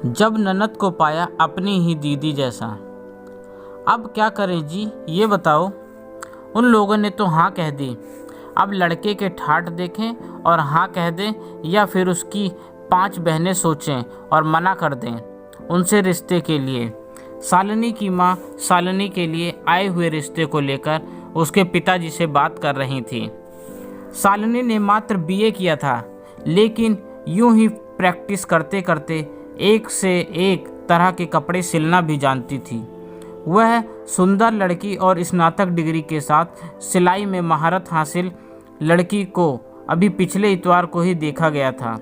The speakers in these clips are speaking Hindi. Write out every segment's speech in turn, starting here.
जब ननद को पाया अपनी ही दीदी जैसा। अब क्या करें जी, ये बताओ। उन लोगों ने तो हाँ कह दी। अब लड़के के ठाठ देखें और हाँ कह दें, या फिर उसकी 5 बहनें सोचें और मना कर दें उनसे रिश्ते के लिए। शालिनी की माँ शालिनी के लिए आए हुए रिश्ते को लेकर उसके पिताजी से बात कर रही थी। शालिनी ने मात्र बीए किया था, लेकिन यूं ही प्रैक्टिस करते करते एक से एक तरह के कपड़े सिलना भी जानती थी। वह सुंदर लड़की और स्नातक डिग्री के साथ सिलाई में महारत हासिल लड़की को अभी पिछले इतवार को ही देखा गया था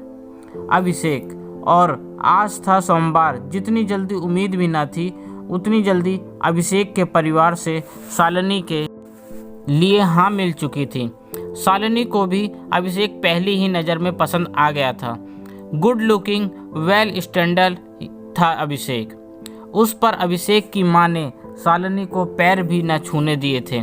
अभिषेक, और आज था सोमवार। जितनी जल्दी उम्मीद भी ना थी, उतनी जल्दी अभिषेक के परिवार से शालिनी के लिए हाँ मिल चुकी थी। शालिनी को भी अभिषेक पहली ही नज़र में पसंद आ गया था। गुड लुकिंग, वेल स्टैंडर्ड था अभिषेक। उस पर अभिषेक की मां ने शालिनी को पैर भी न छूने दिए थे,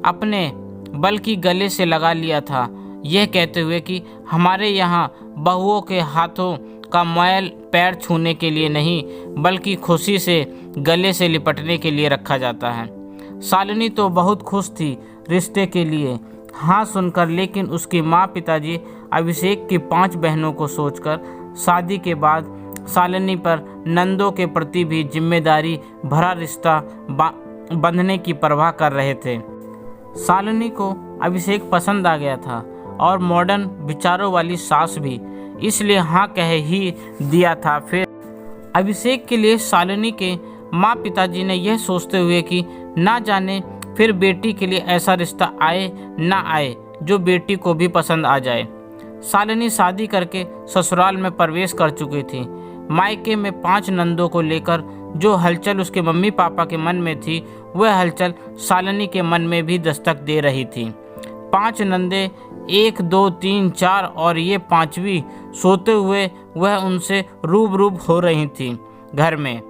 अपने बल्कि गले से लगा लिया था, यह कहते हुए कि हमारे यहाँ बहुओं के हाथों का मैल पैर छूने के लिए नहीं, बल्कि खुशी से गले से लिपटने के लिए रखा जाता है। शालिनी तो बहुत खुश थी रिश्ते के लिए हाँ सुनकर, लेकिन उसके माँ पिताजी अभिषेक की 5 बहनों को सोचकर शादी के बाद शालिनी पर नंदों के प्रति भी जिम्मेदारी भरा रिश्ता बंधने की परवाह कर रहे थे। शालिनी को अभिषेक पसंद आ गया था और मॉडर्न विचारों वाली सास भी, इसलिए हाँ कह ही दिया था। फिर अभिषेक के लिए शालिनी के माँ पिताजी ने यह सोचते हुए कि ना जाने फिर बेटी के लिए ऐसा रिश्ता आए ना आए जो बेटी को भी पसंद आ जाए। शालिनी शादी करके ससुराल में प्रवेश कर चुकी थी। मायके में 5 नंदों को लेकर जो हलचल उसके मम्मी पापा के मन में थी, वह हलचल शालिनी के मन में भी दस्तक दे रही थी। 5 नंदे 1 2 3 4 और ये 5वीं सोते हुए वह उनसे रूबरूब हो रही थी। घर में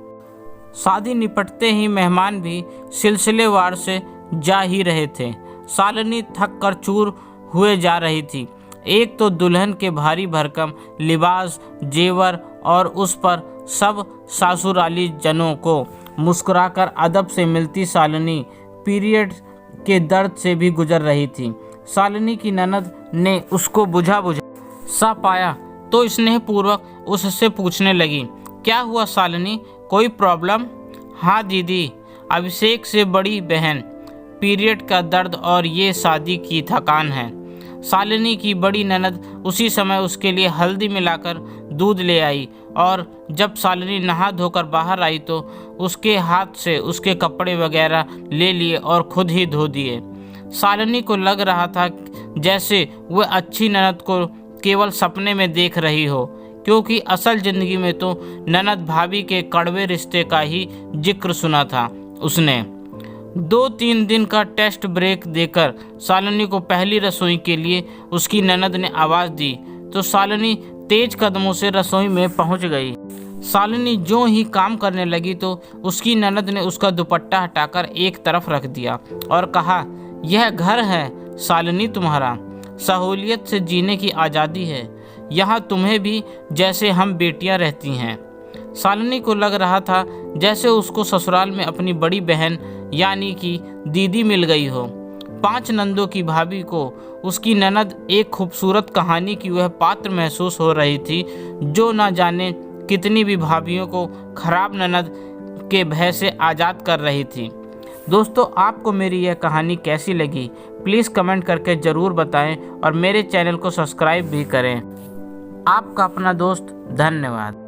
शादी निपटते ही मेहमान भी सिलसिलेवार से जा ही रहे थे। शालिनी थक कर चूर हुए जा रही थी। एक तो दुल्हन के भारी भरकम लिबास, जेवर और उस पर सब ससुराली जनों को मुस्कुराकर अदब से मिलती शालिनी पीरियड के दर्द से भी गुजर रही थी। शालिनी की ननद ने उसको बुझा सा पाया तो स्नेहपूर्वक उससे पूछने लगी, क्या हुआ शालिनी, कोई प्रॉब्लम? हाँ दीदी, अभिषेक से बड़ी बहन, पीरियड का दर्द और ये शादी की थकान है। शालिनी की बड़ी ननद उसी समय उसके लिए हल्दी मिलाकर दूध ले आई, और जब शालिनी नहा धोकर बाहर आई तो उसके हाथ से उसके कपड़े वगैरह ले लिए और खुद ही धो दिए। शालिनी को लग रहा था जैसे वह अच्छी ननद को केवल सपने में देख रही हो, क्योंकि असल जिंदगी में तो ननद भाभी के कड़वे रिश्ते का ही जिक्र सुना था उसने। 2-3 दिन का टेस्ट ब्रेक देकर शालिनी को पहली रसोई के लिए उसकी ननद ने आवाज़ दी तो शालिनी तेज कदमों से रसोई में पहुंच गई। शालिनी जो ही काम करने लगी तो उसकी ननद ने उसका दुपट्टा हटाकर एक तरफ रख दिया और कहा, यह घर है शालिनी तुम्हारा, सहूलियत से जीने की आज़ादी है, यहाँ तुम्हें भी जैसे हम बेटियाँ रहती हैं। शालिनी को लग रहा था जैसे उसको ससुराल में अपनी बड़ी बहन यानी कि दीदी मिल गई हो। 5 नंदों की भाभी को उसकी ननद एक खूबसूरत कहानी की वह पात्र महसूस हो रही थी, जो न जाने कितनी भी भाभियों को खराब ननद के भय से आज़ाद कर रही थी। दोस्तों, आपको मेरी यह कहानी कैसी लगी प्लीज़ कमेंट करके ज़रूर बताएं और मेरे चैनल को सब्सक्राइब भी करें। आपका अपना दोस्त, धन्यवाद।